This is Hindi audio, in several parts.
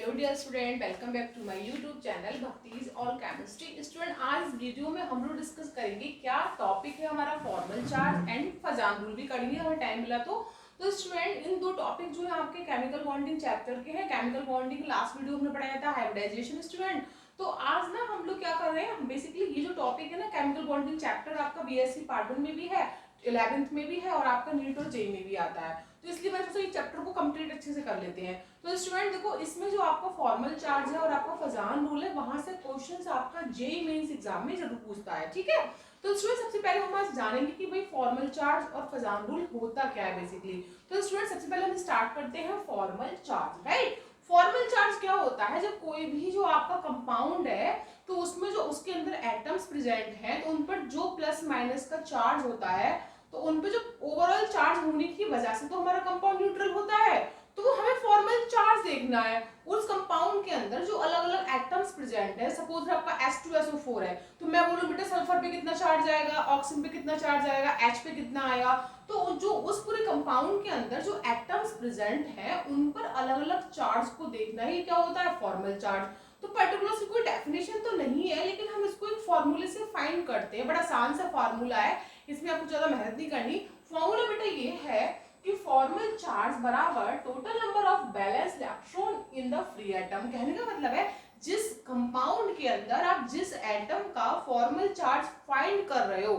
Hello dear student, welcome back to my YouTube channel भक्तिज और केमिस्ट्री। स्टूडेंट, आज वीडियो में हम लोग डिस्कस करेंगे क्या टॉपिक है हमारा formal charge and Fazan rule भी करेंगे हमें टाइम मिला तो स्टूडेंट इन दो टॉपिक जो है आपके केमिकल बॉन्डिंग चैप्टर के हैं। केमिकल बॉन्डिंग लास्ट वीडियो हमने पढ़ाया था हाइब्रिडाइजेशन स्टूडेंट। तो आज ना हम लोग क्या कर रहे हैं, बेसिकली ये जो टॉपिक है ना केमिकल बॉन्डिंग चैप्टर आपका बीएससी पार्ट 1 में भी है, 11th में भी है और आपका नीट और जेई में भी आता है। तो इसलिए मैं सोचा इस चैप्टर को कंप्लीट अच्छे से कर लेते हैं। तो स्टूडेंट देखो, इसमें जो आपका फॉर्मल चार्ज है और आपका फजान रूल है, वहां से क्वेश्चंस आपका जेईई मेंस एग्जाम में जरूर पूछता है, ठीक है। तो स्टूडेंट सबसे पहले हम आज जानेंगे कि भाई फॉर्मल चार्ज और फजान रूल होता क्या है बेसिकली। तो स्टूडेंट सबसे पहले हम स्टार्ट करते हैं formal charge, right. Formal charge क्या होता है, जब कोई भी जो आपका कंपाउंड है तो उसमें जो उसके अंदर एटम्स प्रेजेंट हैं तो उन पर जो प्लस माइनस का चार्ज होता है, तो उन पे जो ओवरऑल चार्ज होने की वजह से तो हमारा कंपाउंड न्यूट्रल होता है। तो हमें फॉर्मल चार्ज देखना है उस कंपाउंड के अंदर जो अलग अलग एटम्स प्रेजेंट है। सपोज आपका H2SO4 है, तो मैं बोलूं बेटा सल्फर पे कितना चार्ज आएगा, ऑक्सीजन पे कितना चार्ज आएगा, H पे कितना आएगा। तो जो उस पूरे कंपाउंड के अंदर जो एटम्स प्रेजेंट है उन पर अलग अलग चार्ज को देखना ही क्या होता है, फॉर्मल चार्ज। तो पर्टिकुलर से कोई डेफिनेशन तो नहीं है, लेकिन हम इसको एक फॉर्मूले से फाइंड करते हैं। बड़ा आसान सा फॉर्मूला है, इसमें आपको ज्यादा मेहनत नहीं करनी। फॉर्मूला बेटा ये है कि फॉर्मल चार्ज बराबर total number of balance electron in the free atom. कहने का मतलब है जिस कंपाउंड के अंदर आप जिस एटम का फॉर्मल चार्ज फाइंड कर रहे हो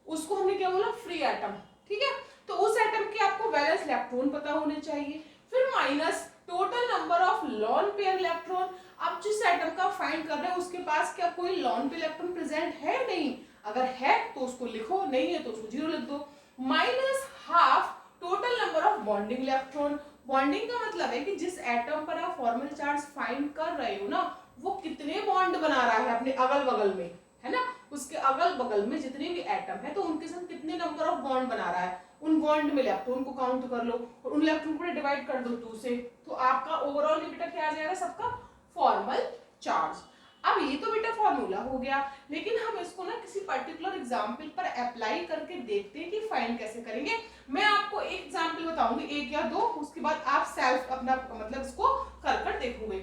उसको हमने क्या बोला, फ्री एटम, ठीक है। तो उस एटम के आपको वैलेंस इलेक्ट्रॉन पता होने चाहिए, फिर minus total number of lone pair electron. आप जिस एटम का फाइंड कर रहे हो उसके पास क्या कोई लॉन पेयर इलेक्ट्रॉन प्रेजेंट है नहीं, अगर है तो उसको लिखो, नहीं है तो उसको जीरो लिख दो। Minus half total number of bonding electron. Bonding का मतलब है कि जिस एटम पर आप फॉर्मल चार्ज फाइंड कर रहे हो ना वो कितने बॉन्ड बना रहा है अपने अगल बगल में, है ना। उसके अगल बगल में जितने भी एटम है तो उनके साथ कितने नंबर ऑफ बॉन्ड बना रहा है, उन बॉन्ड में इलेक्ट्रॉन को काउंट कर लो और उन इलेक्ट्रॉन को डिवाइड कर दो 2 से, तो आपका ओवरऑल बेटा क्या आ जाएगा सबका, फॉर्मल चार्ज। अब ये तो बेटा फॉर्मूला हो गया, लेकिन हम इसको ना किसी पर्टिकुलर एग्जांपल पर अप्लाई करके देखते हैं कि फाइंड कैसे करेंगे। मैं आपको एक एग्जांपल बताऊंगी, एक या दो, उसके बाद आप सेल्फ अपना मतलब इसको कर कर देखोगे।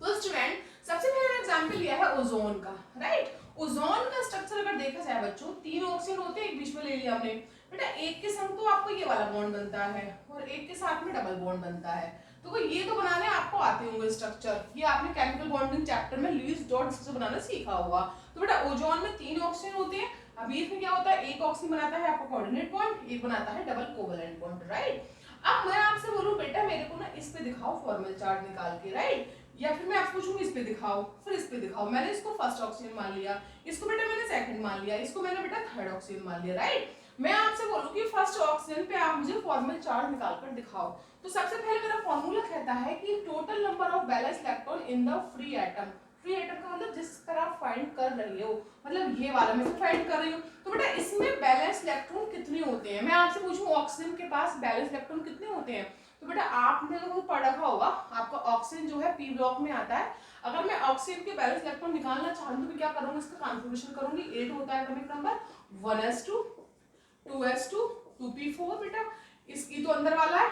तो स्टूडेंट सबसे पहला एग्जांपल लिया है ओजोन का, राइट। ओजोन का स्ट्रक्चर अगर देखा जाए बच्चों, 3 ऑक्सीजन होते हैं, एक बीच में ले लिया हमने बेटा, एक के संग तो आपको ये वाला बॉन्ड बनता है और एक के साथ में डबल बॉन्ड बनता है। तो ये तो बनाने आपको आते होंगे स्ट्रक्चर, ये आपने केमिकल बॉन्डिंग चैप्टर में लुईस डॉट स्ट्रक्चर बनाना सीखा होगा। तो बेटा ओजोन में 3 ऑक्सीजन होते हैं, अभी इसमें क्या होता है, एक ऑक्सीजन बनाता है आपका कोऑर्डिनेट बॉन्ड, एक बनाता है डबल कोवैलेंट बॉन्ड, राइट। अब मैं आपसे बोलूं बेटा मेरे को ना इस पे दिखाओ फॉर्मल चार्ज निकाल के, राइट, या फिर मैं आपसे पूछूंगी इस पे दिखाओ, फिर इस पे दिखाओ। मैंने इसको फर्स्ट ऑक्सीजन मान लिया, इसको बेटा मैंने सेकंड मान लिया, इसको मैंने बेटा थर्ड ऑक्सीजन मान लिया, राइट। मैं आपसे बोलूं कि फर्स्ट ऑक्सीजन पे आप मुझे फॉर्मल चार्ज निकाल कर दिखाओ। तो सबसे पहले मेरा फॉर्मूला कहता है कि total number of balance electron in the free atom. Free atom का मतलब जिस तरह आप फाइंड कर रही हो, मतलब ये वाला मैं फाइंड कर रही हूँ, तो बेटा इसमें बैलेंस इलेक्ट्रॉन कितने होते हैं। मैं आपसे पूछूं ऑक्सीजन के पास बैलेंस इलेक्ट्रॉन कितने होते हैं, तो बेटा आपने तो पढ़ रखा होगा, आपका ऑक्सीजन जो है पी ब्लॉक में आता है। अगर मैं ऑक्सीजन के बैलेंस इलेक्ट्रॉन निकालना चाहूँ तो क्या करूंगी, इसका कॉन्फ़िगरेशन करूंगी, 8 होता है atomic number, 1s2 2s2 2p4 बेटा, इसकी तो अंदर वाला है,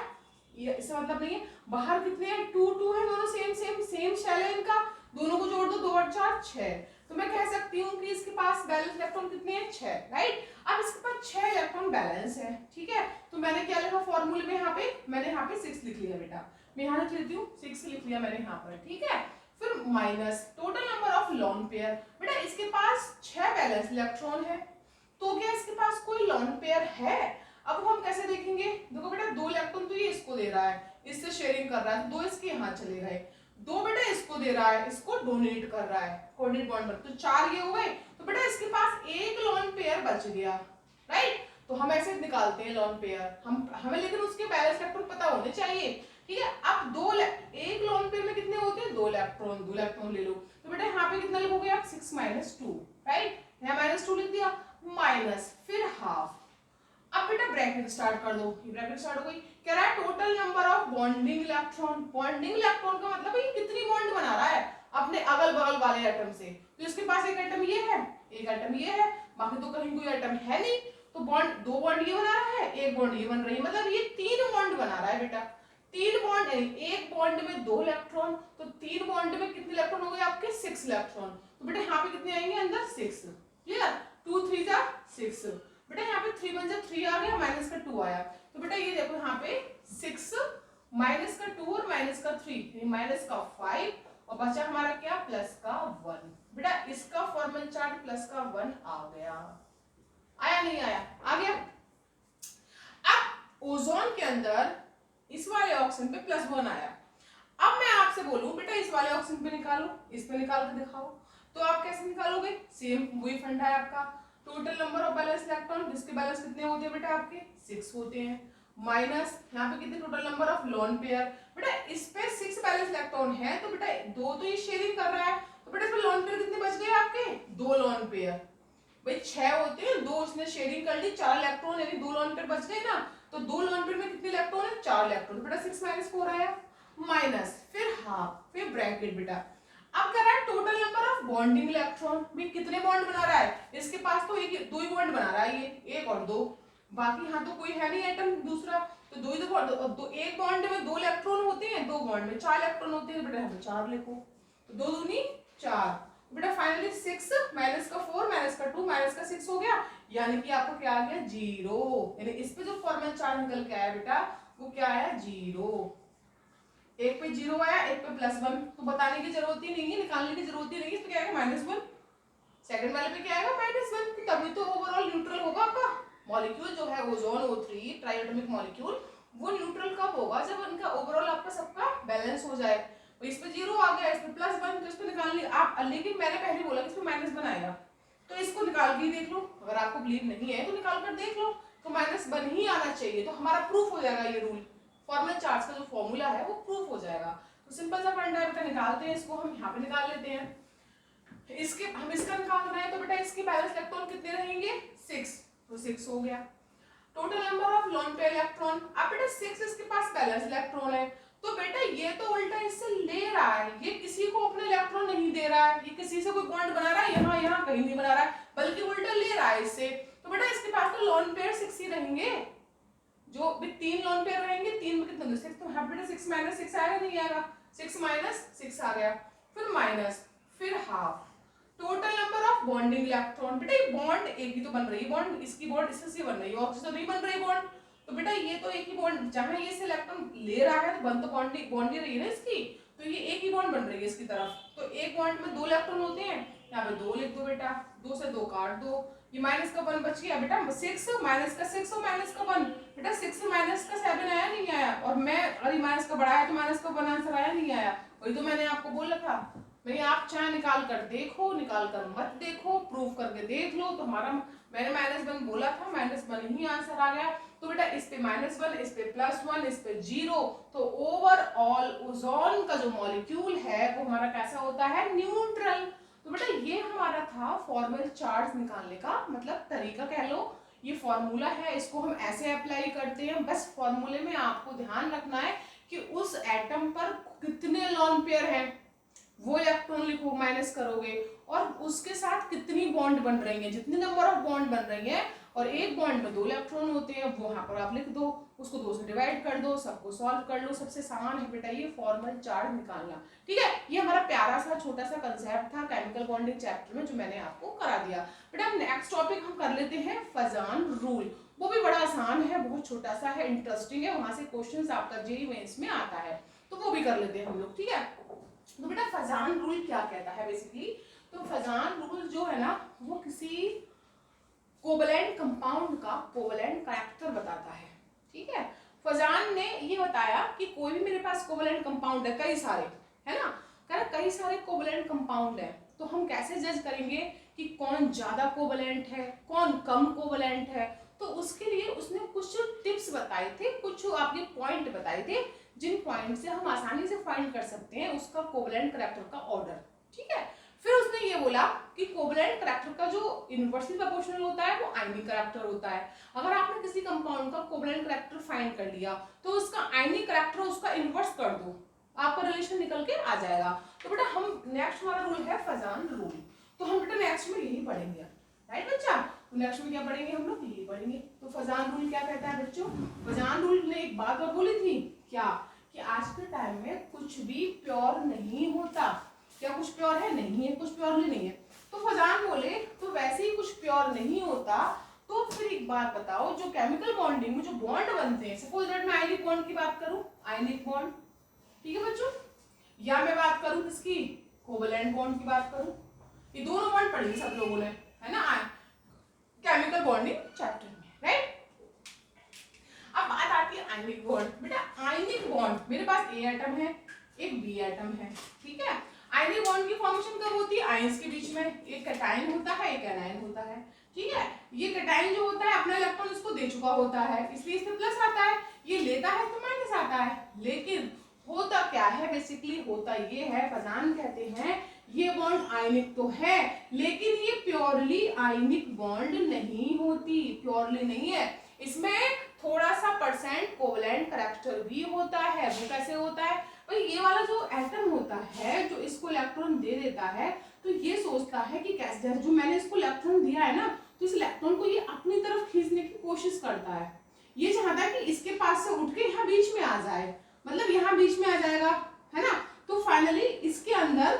ये इससे मतलब नहीं है। बाहर कितने हैं, 2 2 है, दोनों सेम शेल है इनका, दोनों को जोड़ दो, 2 और 4 6। तो मैं कह सकती हूँ कि इसके पास बैलेंस इलेक्ट्रॉन कितने हैं, 6, राइट। अब इसके पास 6 इलेक्ट्रॉन बैलेंस है, ठीक है। तो मैंने क्या लिखा फॉर्मूले में, यहाँ पे मैंने यहाँ पे 6 लिख लिया बेटा, मैं यहाँ लिख लेती हूँ 6 लिख लिया मैंने यहाँ पर, ठीक है। फिर minus total number of lone pair, बेटा इसके पास 6 बैलेंस इलेक्ट्रॉन है, तो क्या इसके पास कोई लॉन पेयर है। अब हम कैसे देखेंगे, देखो बेटा 2 इलेक्ट्रॉन तो ये इसको दे रहा है, इससे शेयरिंग कर रहा है, 2 इसके यहाँ चले गए, 2 बेटा इसको दे रहा है, इसको डोनेट कर रहा है कोऑर्डिनेट बॉन्ड पर, तो 4 ये हो गए। तो बेटा इसके पास एक लॉन पेयर बच गया, राइट। तो हम ऐसे निकालते हैं लॉन पेयर, हमें लेकिन उसके बैलेंस इलेक्ट्रॉन पता होने चाहिए, ठीक है। अब एक लॉन पेयर में कितने होते हैं, 2 इलेक्ट्रॉन, 2 इलेक्ट्रॉन ले लो। तो बेटा यहाँ पे कितना लिखोगे आप, 6 - 2, राइट, यहाँ -2 लिख दिया, माइनस फिर हाफ। अब बेटा ब्रैकेट स्टार्ट कर दो, ये ब्रैकेट स्टार्ट हो गई, कह रहा है total number of bonding electron. Bonding electron का मतलब है ये कितनी बॉन्ड बना रहा है अपने अगल बगल वाले एटम से। तो इसके पास एक एटम ये है, एक एटम ये है, बाकी तो कहीं कोई एटम है नहीं, तो बॉन्ड 2 बॉन्ड ये बना रहा है, एक बॉन्ड ये बन रही है, मतलब ये 3 बॉन्ड बना रहा है बेटा, तीन बॉन्ड, एक बॉन्ड में 2 इलेक्ट्रॉन, तो 3 बॉन्ड में कितने इलेक्ट्रॉन हो गए आपके 6 इलेक्ट्रॉन। तो बेटा यहाँ पे कितने आएंगे अंदर 6, क्लियर, 2 3 जा 6। बेटा यहाँ पे 3 1 जा 3 आ गया, माइनस का 2 आया, तो बेटा ये देखो यहाँ पे 6 माइनस का 2 और माइनस का 3, माइनस का 5 और बचा हमारा क्या प्लस का 1। बेटा इसका फॉर्मल चार्ज प्लस का 1 आ गया, आया नहीं आया, आ गया। अब ओजोन के अंदर इस वाले ऑक्सीजन पे प्लस 1 आया। अब मैं आपसे बोलूं बेटा इस वाले ऑक्सीजन पे निकालो, इस पे निकाल के दिखाओ, तो आप कैसे निकालोगे, सेम वही फंडा है आपका, total number of balance electron, जिसके बैलेंस कितने होते हैं बेटा आपके 6 होते हैं, माइनस यहाँ पे कितने total number of lone pair, बेटा इस पे 6 बैलेंस इलेक्ट्रॉन है, तो बेटा दो तो ये शेयरिंग कर रहा है, तो बेटा इसमें लोन पेयर कितने बच गए आपके 2 लोन पेयर, भाई 6 होते हैं, 2 उसने शेयरिंग कर ली, 4 इलेक्ट्रॉन यानी 2 लोन पेयर बच गए ना, तो 2 लोन पेयर में कितने इलेक्ट्रॉन है 4 इलेक्ट्रॉन, तो बेटा 6 माइनस 4 आया, माइनस फिर हाफ फिर ब्रैकेट बेटा। अब कह रहा है total number of bonding electron, भी कितने बॉन्ड बना रहा है, इसके पास तो एक दो ही बॉन्ड बना रहा है, ये एक और दो, बाकी यहाँ तो कोई है नहीं एटम दूसरा, तो दो ही दो, एक बॉन्ड में 2 इलेक्ट्रॉन होते हैं, 2 बॉन्ड में 4 इलेक्ट्रॉन होते हैं, बेटा यहाँ पे 4 लिखो, तो 2 दूनी 4, बेटा फाइनली 6 माइनस का 4 माइनस का 2 माइनस का 6 हो गया, यानी कि आपको क्या आ गया 0, यानी इस पे जो फॉर्मल चार्ज निकल के आया बेटा वो क्या आया 0, एक पे 0 आया, एक पे +1, तो बताने की जरूरत ही नहीं है, निकालने की जरूरत ही नहीं है, इस पे क्या आएगा -1, सेकंड वाले पे क्या आएगा -1, तभी तो ओवरऑल न्यूट्रल होगा आपका मॉलिक्यूल जो है ओजोन O3 ट्राइएटॉमिक मॉलिक्यूल, वो न्यूट्रल कब होगा जब उनका ओवरऑल आपका सबका बैलेंस हो जाए, तो इस पे 0 आ गया, इस पे +1, तो इस पे निकालनी आप, लेकिन मैंने पहले बोला कि इस पे -1 आएगा, तो इसको निकाल के देख लो, अगर आपको बिलीव नहीं है तो निकाल कर देख लो, तो -1 ही आना चाहिए, तो हमारा प्रूफ हो जाएगा ये रूल, फॉर्मल चार्ज का जो फॉर्मूला है वो प्रूफ हो जाएगा, तो सिंपल सा फंडा है बेटा, निकालते हैं इसको, हम यहाँ पे निकाल लेते हैं, इसके हम इसका निकालना है, तो बेटा इसके बैलेंस इलेक्ट्रॉन कितने रहेंगे 6, तो 6 हो गया, total number of lone pair electron, अब बेटा 6 इसके पास बैलेंस इलेक्ट्रॉन है, तो बेटा ये तो उल्टा इससे ले रहा है, ये किसी को अपने इलेक्ट्रॉन नहीं दे रहा है, ये किसी से कोई बॉन्ड बना रहा है यहाँ यहाँ कहीं नहीं बना रहा है, बल्कि उल्टा ले रहा है इससे, तो बेटा इसके पास तो लोन पेयर 6 ही रहेंगे, जो भी 3 लोन पेयर रहेंगे, 3 में कितने 6, तो यहाँ बेटा 6 माइनस 6 आएगा नहीं आएगा, 6 माइनस 6 आ गया, फिर माइनस फिर half, total number of bonding electron, बेटा ये बॉन्ड एक ही तो बन रही है, बॉन्ड इसकी बॉन्ड इससे बन रही है, ऑक्सीजन नहीं बन रही बॉन्ड, तो बेटा ये तो एक ही बॉन्ड, जहां ये से इलेक्ट्रॉन ले रहा है तो बन तो बॉन्ड ही रही है ना इसकी, तो ये एक ही बॉन्ड बन रही है इसकी तरफ, तो एक बॉन्ड में 2 इलेक्ट्रॉन होते हैं, यहाँ पे 2 लिख दो बेटा, 2 से 2 काट दो, ये माइनस का 1 बच गया बेटा, 6 माइनस का 6 और माइनस का 1, बेटा 6 से माइनस का 7 आया नहीं आया, और मैं अरे माइनस का बढ़ाया तो माइनस का 1 आंसर आया नहीं आया, वही तो मैंने आपको बोला था, भाई आप चाहे निकाल कर देखो, निकाल कर मत देखो, प्रूफ करके देख लो, तो हमारा मैंने -1 बोला था, -1 ही आंसर आ गया, तो बेटा इस पे -1, इस पे +1, इस पे 0, तो ओवरऑल ओजोन का जो मॉलिक्यूल है वो हमारा कैसा होता है न्यूट्रल, तो बेटा ये हमारा था फॉर्मल चार्ज निकालने का मतलब तरीका कह लो, ये फॉर्मूला है, इसको हम ऐसे अप्लाई करते हैं, बस फॉर्मूले में आपको ध्यान रखना है कि उस एटम पर कितने लोन पेयर हैं, वो इलेक्ट्रॉन लिखो माइनस करोगे, और उसके साथ कितनी बॉन्ड बन रही है, जितनी नंबर ऑफ बॉन्ड बन रही है, और एक बॉन्ड में 2 इलेक्ट्रॉन होते हैं, वो यहाँ पर आप लिख दो, उसको 2 से डिवाइड कर दो, सबको सॉल्व कर लो, सबसे आसान है बेटा ये फॉर्मल चार्ज निकालना, ठीक है, ये हमारा प्यारा सा छोटा सा कंसेप्ट था केमिकल बॉन्डिंग चैप्टर में जो मैंने आपको करा दिया। बेटा नेक्स्ट टॉपिक हम कर लेते हैं फजान रूल, वो भी बड़ा आसान है, बहुत छोटा सा है, इंटरेस्टिंग है, वहां से क्वेश्चन आपका जेईई मेंस में आता है, तो वो भी कर लेते हैं हम लोग, ठीक है। तो बेटा फजान रूल क्या कहता है बेसिकली, तो फजान रूल जो है ना वो किसी कोवलेंट कंपाउंड का कोवलेंट कैरेक्टर बताता है, ठीक है। फजान ने ये बताया कि कोई भी मेरे पास कोवलेंट कंपाउंड है, कई सारे है ना, कई सारे कोवलेंट कंपाउंड है, तो हम कैसे जज करेंगे कि कौन ज्यादा कोवलेंट है कौन कम कोवलेंट है, तो उसके लिए उसने कुछ टिप्स बताए थे, कुछ आपके पॉइंट बताए थे, जिन पॉइंट से हम आसानी से फाइंड कर सकते हैं उसका कोवलेंट कैरेक्टर का ऑर्डर, ठीक है। फिर उसने ये बोला कि कोवलेंट कैरेक्टर का जो इनवर्सली प्रोपोर्शनल होता है वो आयनिक कैरेक्टर होता है, अगर आपने किसी कंपाउंड का कोवलेंट कैरेक्टर फाइंड कर लिया तो उसका आयनिक कैरेक्टर उसका इनवर्स कर दो, आपका रिलेशन निकल के आ जाएगा। तो बेटा हम नेक्स्ट हमारा रूल है फजान रूल, तो हम बेटा नेक्स्ट में यही पढ़ेंगे, राइट बच्चा, तो नेक्स्ट में क्या पढ़ेंगे हम लोग यही पढ़ेंगे। तो फजान रूल क्या कहता है बच्चों, फजान रूल ने एक बात और बोली थी क्या, कि आज के टाइम में कुछ भी प्योर नहीं होता। क्या कुछ प्योर है? नहीं है, कुछ प्योरली नहीं है। तो फजान बोले तो वैसे ही कुछ प्योर नहीं होता। तो फिर एक बात बताओ, जो केमिकल बॉन्डिंग में जो बॉन्ड बनते हैं, सपोज दैट मैं आयनिक बॉन्ड की बात करूं, आयनिक बॉन्ड, ठीक है बच्चों, या मैं बात करूं किसकी, कोवलेंट बॉन्ड की बात करूं, ये दोनों बॉन्ड पढ़ेंगे सब लोगों ने, है ना, केमिकल बॉन्डिंग चैप्टर में, राइट। अब बात आती है आयनिक बॉन्ड। बेटा आयनिक बॉन्ड, मेरे पास ए एटम है, एक बी एटम है, ठीक है। आयनिक बॉन्ड की फॉर्मेशन कब होती है? आयंस के बीच में, एक कैटायन होता है, एक एनायन होता है, ठीक है। ये कैटायन जो होता है अपना इलेक्ट्रॉन इसको दे चुका होता है, इसलिए इसमें प्लस आता है, ये लेता है तो माइनस आता है। लेकिन होता क्या है, बेसिकली होता ये है, फजान कहते हैं ये बॉन्ड आयनिक तो है लेकिन ये प्योरली आयनिक बॉन्ड नहीं होती, प्योरली नहीं है, इसमें थोड़ा सा परसेंट कोवलेंट करैक्टर भी होता है। वो कैसे होता है भाई, ये वाला जो एटम होता है जो इसको इलेक्ट्रॉन दे देता है, तो ये सोचता है कि कैसे, जो मैंने इसको इलेक्ट्रॉन दिया है ना, तो इस इलेक्ट्रॉन को ये अपनी तरफ खींचने की कोशिश करता है। ये चाहता है कि इसके पास से उठ के यहाँ बीच में आ जाए, मतलब यहाँ बीच में आ जाएगा, है ना। तो फाइनली इसके अंदर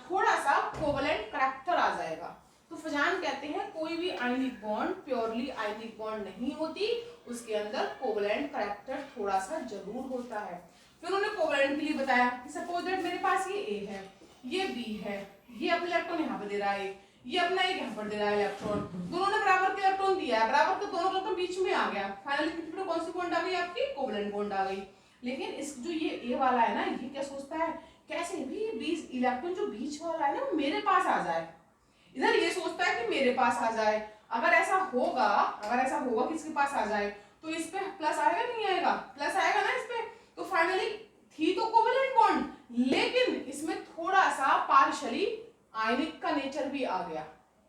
थोड़ा सा कोवलेंट करैक्टर आ जाएगा। तो फजान कहते हैं कोई भी ionic bond purely ionic bond नहीं होती, उसके अंदर कोवलेंट करैक्टर थोड़ा सा जरूर होता है। फिर उन्होंने कोवलेंट के लिए बताया कि सपोज दैट मेरे पास ये ए है, ये बी है, ये अपना इलेक्ट्रॉन यहाँ पर दे रहा है, ये अपना एक यहाँ पर दे रहा है इलेक्ट्रॉन, दोनों ने बराबर के इलेक्ट्रॉन दिया है, बराबर के दोनों इलेक्ट्रॉन बीच में आ गया, फाइनली कौन सी बॉन्ड आ गई आपकी, कोवलेंट बॉन्ड आ गई। लेकिन इस जो ये ए वाला है ना, ये क्या सोचता है, कैसे भी ये बीच इलेक्ट्रॉन जो बीच वाला है ना वो मेरे पास आ जाए, इधर ये सोचता है कि मेरे पास आ जाए। अगर ऐसा होगा कि इसके पास आ जाए तो इस पे प्लस आएगा नहीं आएगा, प्लस आएगा ना इस पे। तो फाइनली थी तो कोवलेंट बॉन्ड, लेकिन इसमें थोड़ा सा पार्शियली आयनिक का नेचर भी आ गया।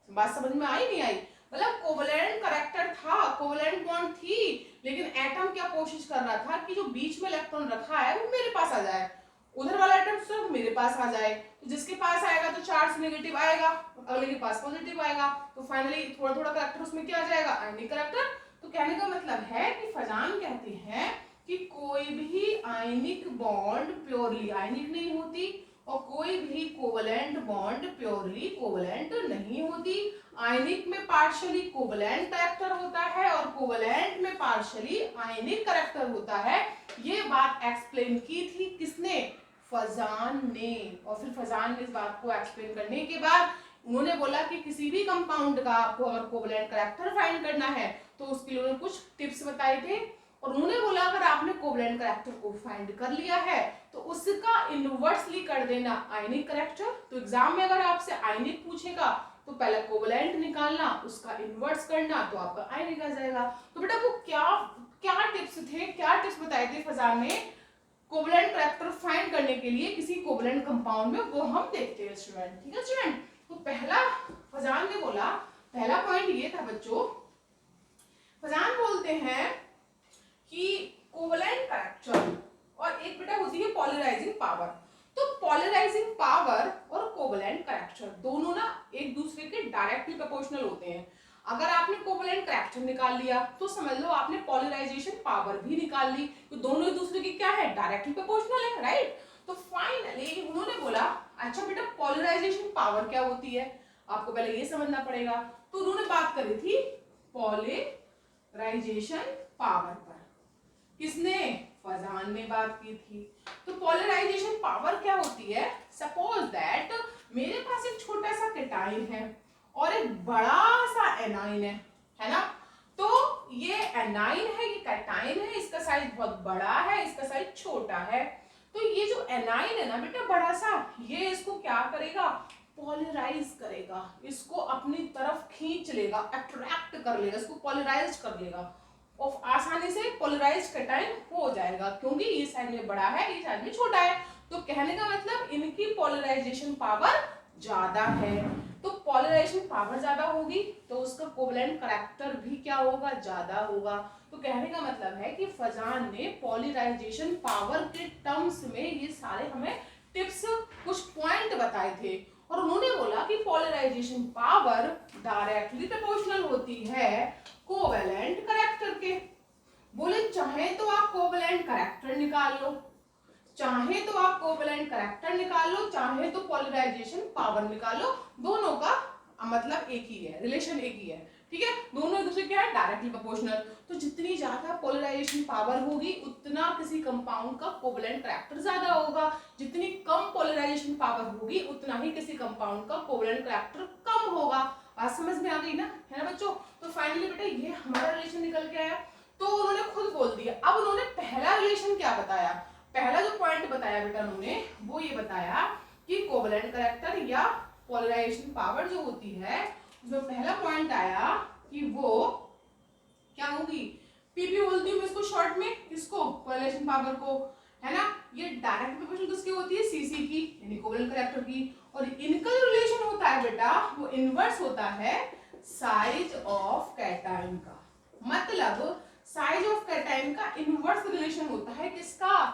बात समझ में आई नहीं आई? मतलब कोवलेंट करैक्टर था, कोवलेंट बॉन्ड थी, लेकिन एटम क्या कोशिश कर रहा था कि जो बीच में इलेक्ट्रॉन रखा है वो मेरे पास आ जाए, उधर वाला एटम सिर्फ मेरे पास आ जाए। तो जिसके पास आएगा तो चार्ज नेगेटिव आएगा, अगले के पास पॉजिटिव आएगा, तो फाइनली थोड़ा थोड़ा करैक्टर उसमें क्या आ जाएगा, आयनिक करैक्टर। तो कहने का मतलब है कि फजान कहते हैं कि कोई भी आयनिक बॉन्ड प्योरली आयनिक नहीं होती और कोई भी कोवलेंट बॉन्ड प्योरली कोवलेंट नहीं होती। आयनिक में पार्शियली कोवलेंट करैक्टर होता है और कोवलेंट में पार्शियली आयनिक करैक्टर होता है। ये बात एक्सप्लेन की थी किसने, फजान ने। और फिर फजान ने इस बात को एक्सप्लेन करने के बाद उन्होंने बोला कि किसी भी कंपाउंड का आपको अगर कोवलेंट करैक्टर फाइंड करना है तो उसके लिए उन्होंने कुछ टिप्स बताए थे। और उन्होंने बोला अगर आपने कोवलेंट करैक्टर को फाइंड कर लिया है तो उसका इनवर्सली कर देना आयनिक करैक्टर। तो एग्जाम में अगर आपसे आयनिक पूछेगा तो पहले कोवलेंट निकालना, उसका इनवर्स करना, तो आपका आयनिक आ जाएगा। तो बेटा वो क्या टिप्स थे, क्या टिप्स बताए थे फजान ने कोवलेंट करैक्टर फाइंड करने के लिए किसी कोवलेंट कंपाउंड में, वो हम देखते हैं स्टूडेंट। ठीक है स्टूडेंट, तो पहला फजान ने बोला, पहला पॉइंट ये था बच्चों, फजान बोलते हैं कि कोवलेंट करैक्टर और एक बेटा होती है पॉलराइजिंग पावर। तो पॉलराइजिंग पावर और कोवलेंट करैक्टर दोनों ना एक दूसरे के डायरेक्टली प्रोपोर्शनल होते हैं। अगर आपने कोवलेंट करैक्टर निकाल लिया तो समझ लो आपने पॉलराइजेशन पावर भी निकाल ली, तो दोनों एक दूसरे की क्या है, डायरेक्टली प्रोपोर्शनल है, राइट। तो फाइनली उन्होंने बोला अच्छा बेटा पॉलराइजेशन पावर क्या होती है, आपको पहले ये समझना पड़ेगा। तो उन्होंने बात करी थी पॉलराइजेशन पावर पर, किसने, फजान ने बात की थी। तो पॉलराइजेशन पावर क्या होती है, सपोज दैट मेरे पास एक छोटा सा कैटायन है और एक बड़ा सा एनाइन है ना। तो ये एनाइन है, ये कैटायन है, इसका साइज बहुत बड़ा है, इसका साइज छोटा है। तो ये जो एनाइन है ना बेटा बड़ा सा, ये इसको क्या करेगा, पॉलराइज करेगा, इसको अपनी तरफ खींच लेगा, अट्रैक्ट कर लेगा, इसको पॉलराइज कर लेगा और आसानी से पोलराइज कैटायन हो जाएगा, क्योंकि ये साइड में बड़ा है, ये साइड में छोटा है। तो कहने का मतलब इनकी पोलराइजेशन पावर ज्यादा है। तो पोलराइजेशन पावर ज्यादा होगी तो उसका कोवलेंट करैक्टर भी क्या होगा, ज्यादा होगा। तो कहने का मतलब है कि फजान ने पोलराइजेशन पावर के टर्म्स में ये सारे हमें टिप्स, कुछ पॉइंट बताए थे। और उन्होंने बोला कि पोलराइजेशन पावर डायरेक्टली प्रोपोर्शनल होती है कोवलेंट करैक्टर के। बोले चाहे तो आप कोवलेंट करैक्टर निकाल लो, चाहे तो आप कोवेलेंट करैक्टर निकालो, चाहे तो पोलराइजेशन पावर निकालो, दोनों का मतलब एक ही है, रिलेशन एक ही है, ठीक है। दोनों एक दूसरे क्या है, डायरेक्टली प्रोपोर्शनल। तो जितनी ज्यादा पोलराइजेशन पावर होगी उतना किसी कंपाउंड का कोवेलेंट करैक्टर ज्यादा होगा, जितनी कम पोलराइजेशन पावर होगी उतना ही किसी कंपाउंड का कोवेलेंट करैक्टर कम होगा। बात समझ में आ गई ना, है ना बच्चों। तो फाइनली बेटा ये हमारा रिलेशन निकल के आया, तो उन्होंने खुद बोल दिया। अब उन्होंने पहला रिलेशन क्या बताया, पहला जो पॉइंट बताया बेटा उन्होंने वो ये बताया कि कोवेलेंट करैक्टर या पोलराइजेशन पावर जो होती है उसमें पहला पॉइंट आया कि वो क्या होगी, पीपी बोलती हूँ मैं इसको शॉर्ट में, इसको कोरिलेशन पावर को, है ना। ये डायरेक्ट प्रोपोर्शनल किसकी होती है, सीसी की, यानी कोवेलेंट करैक्टर की। और इनका जो रिलेशन होता है बेटा वो इनवर्स होता है साइज ऑफ कैटायन का। मतलब साइज ऑफ कैटायन का इनवर्स रिलेशन होता है किसका,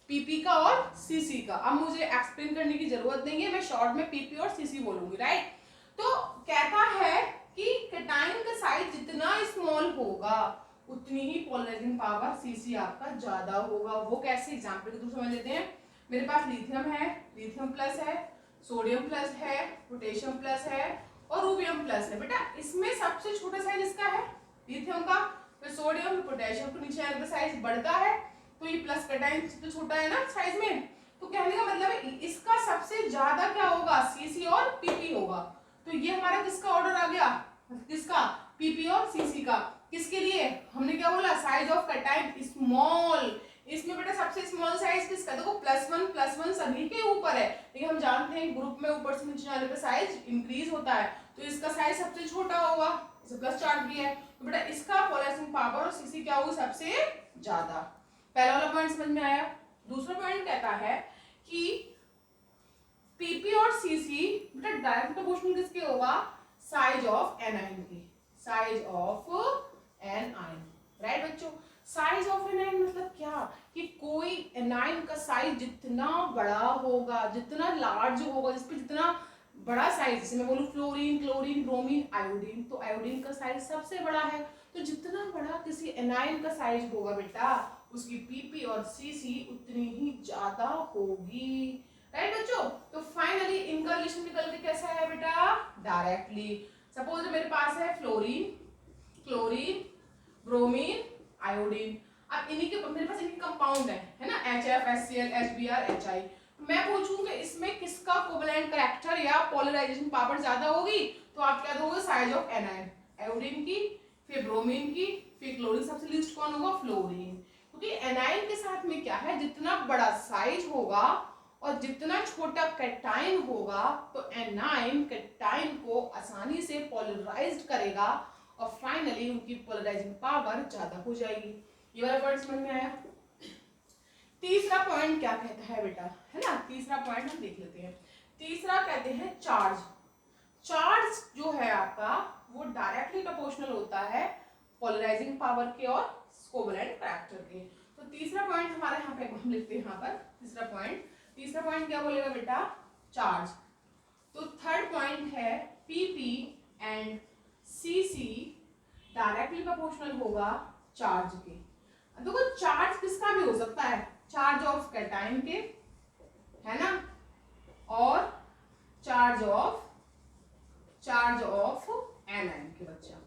पीपी का और सीसी का। अब मुझे एक्सप्लेन करने की जरूरत नहीं है, मैं शॉर्ट में पीपी और सीसी बोलूंगी, राइट। तो कहता है कि कैटायन का साइज जितना स्मॉल होगा उतनी ही पोलराइजिंग पावर सीसी आपका ज्यादा होगा। वो कैसे, एग्जांपल के थ्रू समझ लेते हैं। मेरे पास लिथियम है, लिथियम प्लस है, सोडियम प्लस है, पोटेशियम प्लस है और रूबियम प्लस है। बेटा इसमें सबसे छोटा साइज इसका है लिथियम का, फिर सोडियम, पोटेशियम को नीचे आने पर साइज बढ़ता है, तो ये प्लस कैटायन सबसे छोटा है ना साइज में। तो कहने का मतलब है इसका सबसे ज्यादा क्या होगा, सीसी और पीपी होगा। तो ये हमारा किसका ऑर्डर आ गया, किसका, पीपी और सीसी का। किसके लिए, हमने क्या बोला, साइज ऑफ कैटायन स्मॉल। इसमें बेटा सबसे स्मॉल साइज किसका, देखो +1 सभी के ऊपर है, लेकिन हम जानते हैं ग्रुप में ऊपर से नीचे जाने पे साइज इंक्रीज होता है, तो इसका साइज सबसे छोटा होगा, इसे प्लस चार्ज भी है। तो बेटा इसका पोलराइजिंग पावर और सीसी क्या होगी, सबसे ज्यादा। पहला वाला पॉइंट समझ में आया। दूसरा पॉइंट कहता है कि पीपी और सीसी बेटा डायरेक्ट प्रोपोर्शनल किसके होगा, साइज ऑफ एनायन की, साइज ऑफ एनायन, राइट बच्चों। साइज ऑफ एनायन मतलब क्या, कि कोई एनायन का साइज जितना बड़ा होगा, जितना लार्ज होगा, जिसपे जितना बड़ा साइज, जैसे मैं बोलूं फ्लोरीन, क्लोरीन, ब्रोमीन, आयोडीन, तो आयोडीन का साइज सबसे बड़ा है। तो जितना बड़ा किसी एनायन का साइज होगा बेटा उसकी पीपी और सीसी उतनी ही ज्यादा होगी, राइट बच्चों। तो फाइनली इनका रिलेशन निकल के कैसा है बेटा, डायरेक्टली। सपोज मेरे पास है फ्लोरीन, क्लोरीन, ब्रोमीन, आयोडीन। अब इन्हीं के मेरे पास इनके कंपाउंड है ना, HF, HCl, HBr, HI। मैं पूछूंगा इसमें किसका कोवेलेंट करैक्टर या पोलराइजेशन पावर ज्यादा होगी, तो आप क्या दोगे, साइज ऑफ एनायन, आयोडीन की, फिर ब्रोमीन की, फिर क्लोरीन, सबसे लीस्ट कौन होगा, फ्लोरीन। क्योंकि एनायन के साथ में क्या है, जितना बड़ा साइज होगा और जितना छोटा कैटायन होगा तो एनायन कैटायन को आसानी से पोलराइज्ड करेगा और फाइनली उनकी पोलराइजिंग पावर ज्यादा हो जाएगी। ये वाला पॉइंट समझ में आया। तीसरा पॉइंट क्या कहता है बेटा, है ना, तीसरा पॉइंट हम देख लेते हैं। तीसरा कहते हैं चार्ज। चार्ज जो है आपका वो डायरेक्टली प्रोपोर्शनल होता है पोलराइजिंग पावर के और कोवेलेंट करैक्टर के। तो तीसरा पॉइंट हमारे यहाँ पे हम लिखते हैं, यहाँ पर तीसरा पॉइंट क्या बोलेगा बेटा, चार्ज। तो थर्ड पॉइंट है PP and CC directly proportional होगा चार्ज के। देखो चार्ज किसका भी हो सकता है, चार्ज ऑफ कैटायन के, है ना, और चार्ज ऑफ एनायन के। बच्चा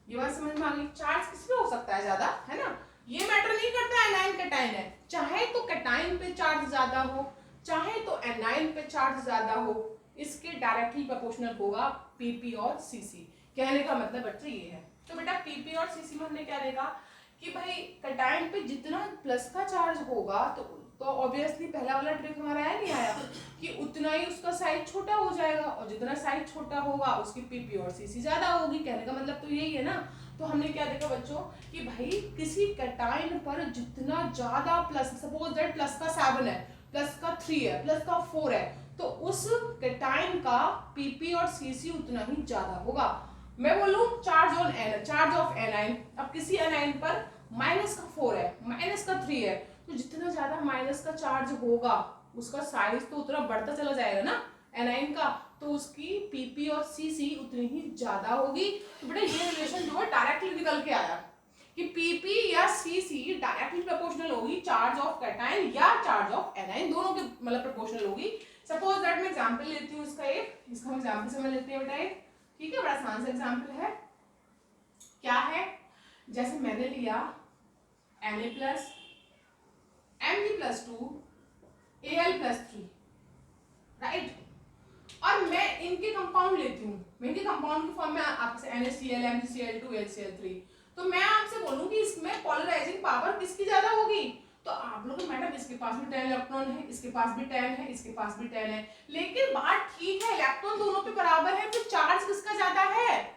ये बात समझ में आ गई, चार्ज किस पे हो सकता है ज्यादा, है ना, ये मैटर नहीं करता एनायन कैटायन है, चाहे तो कैटायन पे चार्ज ज्यादा हो, चाहे तो एनायन पे चार्ज ज्यादा हो, इसके डायरेक्टली प्रोपोर्शनल होगा पीपी और सीसी। कहने का मतलब बच्चे ये है। तो बेटा पीपी और सीसी में हमने क्या देखा कि भाई कैटायन पे जितना प्लस का चार्ज होगा तो ऑब्वियसली पहला वाला ट्रिक हमारा आया नहीं आया कि उतना ही उसका साइज छोटा हो जाएगा, और जितना साइज छोटा होगा उसकी पीपी और सीसी ज्यादा होगी। कहने का मतलब तो यही है ना। तो हमने क्या देखा बच्चों कि भाई किसी कैटायन पर जितना ज्यादा प्लस, सपोज दैट प्लस का 7 है, प्लस का 3 है, प्लस का 4 है, तो उस कैटायन का पीपी और सीसी उतना ही ज्यादा होगा। मैं बोलूं चार्ज ऑफ एनायन, अब किसी एनायन पर -4 है, -3 है, तो जितना ज्यादा माइनस का चार्ज होगा उसका साइज तो उतना बढ़ता चला जाएगा ना एनायन का, तो उसकी पीपी और सीसी उतनी ही ज्यादा होगी। तो बेटा ये रिलेशन जो है डायरेक्टली निकल के आया कि PP या CC डायरेक्टली प्रोपोर्शनल होगी चार्ज ऑफ कैटायन या चार्ज ऑफ एनायन, दोनों के मतलब प्रोपोर्शनल होगी। सपोज दैट मैं एग्जांपल लेती हूँ इसका इसका हम एग्जांपल समझ लेते हैं बेटा एक, ठीक है, बड़ा आसान सा एग्जांपल है। क्या है, जैसे मैंने लिया Na plus Mg plus 2 Al plus 3, right, और मैं इनके कंपाउंड लेती हूँ, मैं इनके कंपाउंड की फॉर्म में आपसे NaCl MgCl2 HCl3, तो मैं आपसे बोलूँ कि इसमें पोलराइजिंग पावर किसकी ज्यादा होगी, तो आप लोग मैडम इसके पास भी 10 इलेक्ट्रॉन है, इसके पास भी 10 है, इसके पास भी 10 है, लेकिन बात ठीक है इलेक्ट्रॉन दोनों पे बराबर है, तो चार्ज किसका ज्यादा है,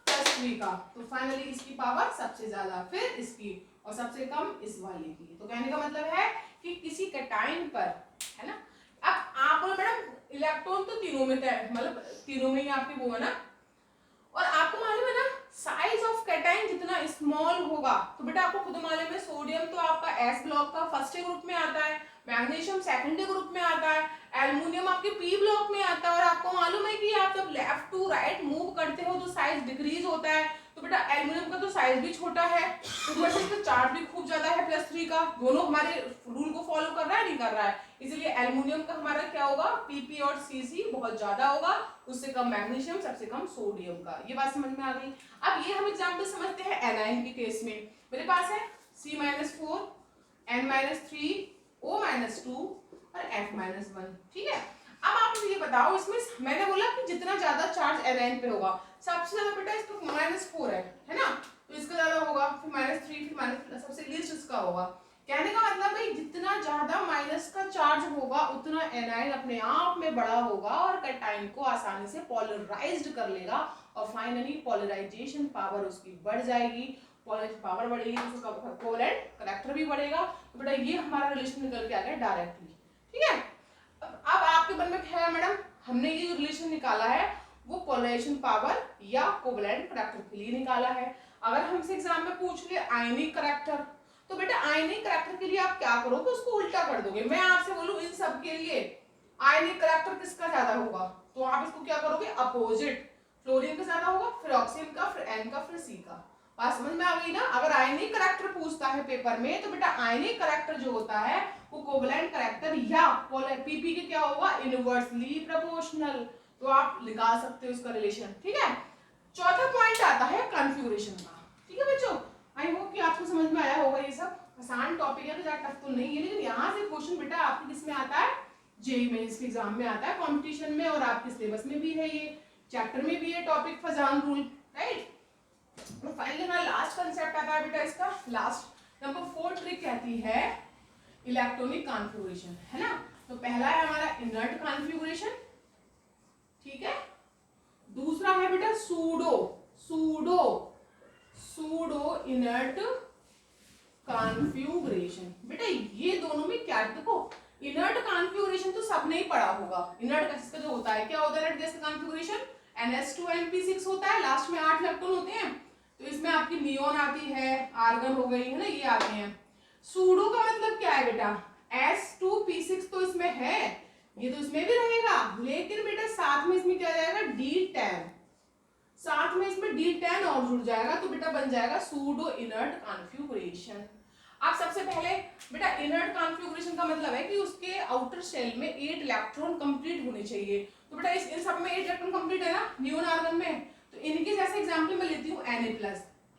+3 का, तो फाइनली इसकी पावर सबसे ज्यादा, फिर इसकी, और सबसे कम इस वाले की। तो कहने का मतलब है कि किसी कैटायन पर, है ना, अब आप बोलो मैडम इलेक्ट्रॉन तो तीनों में मतलब तीनों में ही आपके वो है ना, और आपको मालूम है ना साइज ऑफ कैटायन जितना स्मॉल होगा, तो बेटा आपको खुद मालूम है सोडियम तो आपका S ब्लॉक का फर्स्ट ग्रुप में आता है, मैग्नीशियम सेकंड ग्रुप में आता है, एल्युमिनियम आपके P ब्लॉक में आता है, और आपको मालूम है कि आप जब लेफ्ट टू राइट मूव करते हो तो साइज डिक्रीज होता है, तो बेटा एल्युमिनियम का तो साइज भी छोटा है, ऊपर से इसका चार्ज भी खूब ज्यादा है +3 का, दोनों हमारे रूल को फॉलो कर रहा है नहीं कर रहा है, इसलिए एल्युमिनियम का हमारा क्या होगा PP और CC बहुत ज्यादा होगा, उससे कम मैग्नीशियम, सबसे कम सोडियम का। ये बात समझ में आ गई। अब ये हम एग्जांपल समझते हैं एनायन के केस में। मेरे पास है C-4 N-3 O-2 और F-1, ठीक है। अब आप मुझे ये बताओ, इसमें मैंने बोला कि जितना ज्यादा चार्ज एनायन पे होगा, सबसे ज्यादा बेटा इसका -4 है ना, तो इसका ज्यादा होगा, फिर -3, फिर सबसे लीस्ट इसका होगा। कहने का मतलब है जितना ज्यादा माइनस का चार्ज होगा उतना एनायन अपने आप में बड़ा होगा और कैटायन को आसानी से पोलराइज्ड कर लेगा, और फाइनली पोलराइजेशन पावर उसकी बढ़ जाएगी, पोलराइजेशन पावर बढ़ेगी तो उसका कोवेलेंट करैक्टर भी बढ़ेगा। तो बेटा ये हमारा रिलेशन निकल के आ गया डायरेक्टली, ठीक है। अब आपके मन में क्या है मैडम, हमने ये जो रिलेशन निकाला है वो पोलराइजेशन पावर या कोवेलेंट करैक्टर के लिए निकाला है। अगर हमसे एग्जाम में पूछ ले आयनिक करैक्टर, तो बेटा आयनिक करैक्टर के लिए आप क्या करोगे, उसको उल्टा कर दोगे। मैं आपसे बोलूं इन सब के लिए आयनिक करैक्टर किसका ज्यादा होगा, तो आप इसको क्या करोगे अपोजिट, फ्लोरीन का ज्यादा होगा, फिर ऑक्सीजन का, फिर N का, फिर C का। बात समझ में आ गई ना। अगर आयनिक करैक्टर पूछता है पेपर में तो बेटा आयनिक करैक्टर जो होता है वो कोवेलेंट करैक्टर या PP के क्या होगा इनवर्सली प्रोपोर्शनल, तो आप निकाल सकते हो उसका रिलेशन, ठीक है। चौथा पॉइंट आता है कॉन्फ़िगरेशन का, ठीक है बच्चों। आई होप कि आपको समझ में आया होगा, ये सब आसान टॉपिक है तो ज्यादा टफ तो नहीं है, लेकिन यहाँ से क्वेश्चन बेटा आपके किस में आता है, जेईई मेंस के एग्जाम में आता है, कंपटीशन में, और आपके सिलेबस में भी है, ये चैप्टर में भी है टॉपिक फजान रूल, राइट। तो फाइनली हमारा लास्ट कांसेप्ट आता है बेटा इसका, लास्ट नंबर 4 ट्रिक कहती है इलेक्ट्रॉनिक कॉन्फ़िगरेशन, है ना। तो पहला है हमारा इनर्ट कॉन्फ़िगरेशन, ठीक है। दूसरा है बेटा pseudo pseudo pseudo inert configuration. बेटा ये दोनों में क्या, देखो इनर्ट कॉन्फ़िगरेशन तो सबने ही पढ़ा होगा। इनर्ट गैस का जो होता है क्या होता है, इनर्ट गैस का कॉन्फ़िगरेशन NH2NP6 होता है, लास्ट में 8 इलेक्ट्रॉन होते हैं, तो इसमें आपकी नियोन आती है, आर्गन हो गई है ना, ये आते हैं। सूडो का मतलब क्या है बेटा, S2P6 तो इसमें है, ये तो इसमें भी रहेगा, लेकिन बेटा साथ में इसमें क्या जाएगा D10, साथ में इसमें D10 और जुड़ जाएगा, तो बेटा बन जाएगा सूडो इनर्ट कॉन्फ़िगरेशन। आप सबसे पहले बेटा इनर्ट कॉन्फ़िगरेशन का मतलब है कि उसके आउटर शेल में 8 इलेक्ट्रॉन कंप्लीट होने चाहिए, तो बेटा इन सब में 8 इलेक्ट्रॉन कंप्लीट है ना नियोन आर्गन में, तो इनके जैसे एग्जांपल मैं लेती हूँ Na+,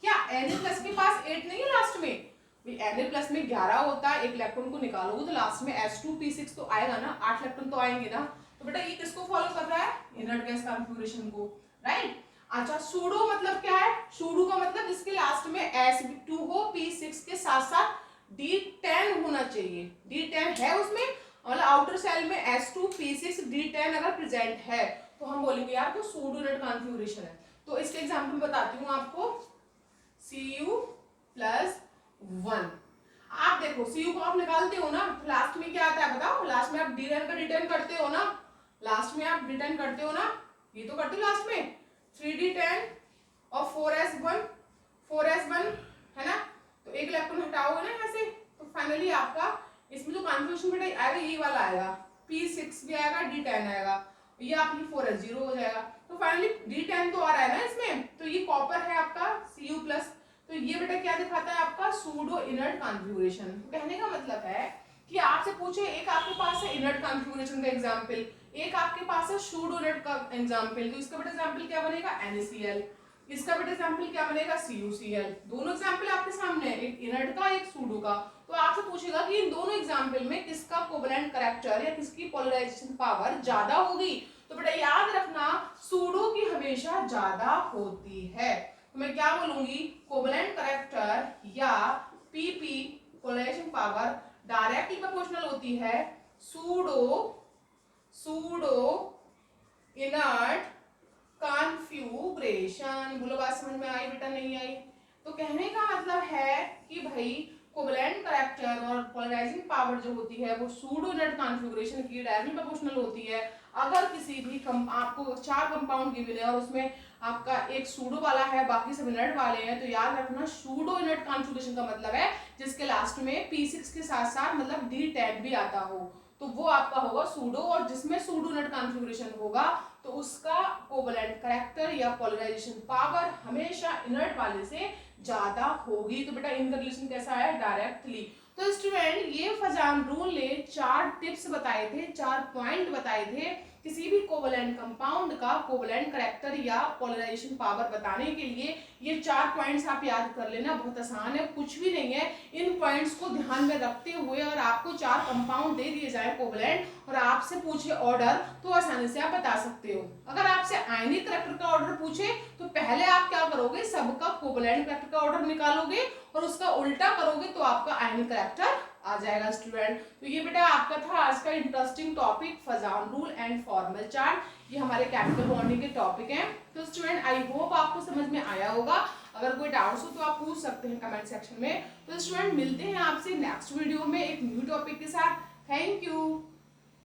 क्या Na+ के पास 8 नहीं है लास्ट में, Na+ में 11 होता है, एक इलेक्ट्रॉन को निकालोगे तो लास्ट में S2P6 तो आएगा ना, 8 इलेक्ट्रॉन तो आएंगे ना, तो बेटा ये किसको फॉलो कर रहा है, इनर्ट गैस कॉन्फ़िगरेशन को, राइट। अच्छा सूडो मतलब क्या है, सूडो का मतलब इसके लास्ट में S2 हो, P6 के साथ साथ D10 होना चाहिए, D10 है उसमें, मतलब आउटर सेल में S2P6 D10 अगर प्रेजेंट है तो हम बोलेंगे यार वो सूडो इनर्ट कॉन्फ़िगरेशन है। तो इसके एग्जांपल बताती हूँ आपको, Cu+1, आप देखो Cu को आप निकालते हो ना, तो लास्ट में क्या आता है बताओ, लास्ट में आप D10 का D10 करते हो ना, लास्ट में आप D10 करते हो ना, ये तो करते हो लास्ट में 3D10 और 4s1 है ना, तो एक इलेक्ट्रॉन हटाओगे ना यहाँ से, तो फाइनली आपका इसमें जो कॉन्फ़िगरेशन बेटा आएगा ये वाला आएगा, P6 भी आएगा, D10 आएगा, ये आपकी 4s0 हो जाएगा, तो फाइनली D10 तो आ रहा है ना इसमें, तो ये कॉपर है आपका Cu+, तो ये बेटा क्या दिखाता है आपका सूडो इनर्ट कॉन्फ़िगरेशन। कहने का मतलब है कि आपसे पूछे, एक आपके पास है इनर्ट कॉन्फ़िगरेशन का एग्जांपल, एक आपके पास है सूडो इनर्ट का एग्जांपल, तो इसका बेटा एग्जांपल क्या बनेगा NaCl, इसका बेटा एग्जांपल क्या बनेगा CuCl। दोनों एग्जांपल आपके सामने है, एक इनर्ट का एक सूडो का। तो आपसे पूछेगा कि इन दोनों एग्जांपल में किसका कोवेलेंट कैरेक्टर या किसकी पोलराइजेशन पावर ज्यादा होगी। तो बेटा याद रखना सूडो की हमेशा ज्यादा होती है। तो मैं क्या बोलूंगी, कोवेलेंट कैरेक्टर या PP polarization power directly proportional होती है सूडो इनर्ट कॉन्फ़िगरेशन। बोलो बात समझ में आई बेटा, नहीं आई? तो कहने का मतलब है कि भाई कोवेलेंट कैरेक्टर और पोलराइजिंग पावर जो होती है वो सूडो इनर्ट कॉन्फ़िगरेशन की डायरेक्टली प्रोपोर्शनल होती है। अगर किसी भी आपको 4 कंपाउंड गिवन है और उसमें आपका एक सूडो वाला है, बाकी सब इनर्ट वाले हैं, तो याद रखना सूडो इनर्ट कॉन्फ़िगरेशन का मतलब है जिसके लास्ट में P6 के साथ साथ मतलब D भी आता हो, तो वो आपका होगा सूडो। और जिसमें सूडो इनर्ट कॉन्फ़िगरेशन होगा तो उसका कोवेलेंट कैरेक्टर या पोलराइजेशन पावर हमेशा इनर्ट वाले से ज्यादा होगी। तो बेटा इनका रिलेशन कैसा है, डायरेक्टली। तो स्टूडेंट ये फजान रूल ने 4 टिप्स बताए थे, 4 पॉइंट बताए थे किसी भी कोवेलेंट कंपाउंड का कोवेलेंट कैरेक्टर या पोलराइजेशन पावर बताने के लिए। ये 4 पॉइंट्स आप याद कर लेना, बहुत आसान है, कुछ भी नहीं है। इन पॉइंट्स को ध्यान में रखते हुए अगर आपको 4 कंपाउंड दे दिए जाए कोवेलेंट और आपसे पूछे ऑर्डर, तो आसानी से आप बता सकते हो। अगर आपसे आयनिक कैरेक्टर का ऑर्डर पूछे तो पहले आप क्या करोगे, सबका कोवेलेंट कैरेक्टर का ऑर्डर निकालोगे और उसका उल्टा करोगे तो आपका आयनिक कैरेक्टर आ जाएगा स्टूडेंट। तो ये बेटा आपका था आज का interesting topic Fajans rule and formal chart. ये हमारे केमिकल बॉन्डिंग के टॉपिक हैं। तो स्टूडेंट आई होप आपको समझ में आया होगा। अगर कोई डाउट्स हो तो आप पूछ सकते हैं कमेंट सेक्शन में। तो स्टूडेंट मिलते हैं आपसे नेक्स्ट वीडियो में एक न्यू टॉपिक के साथ। Thank you.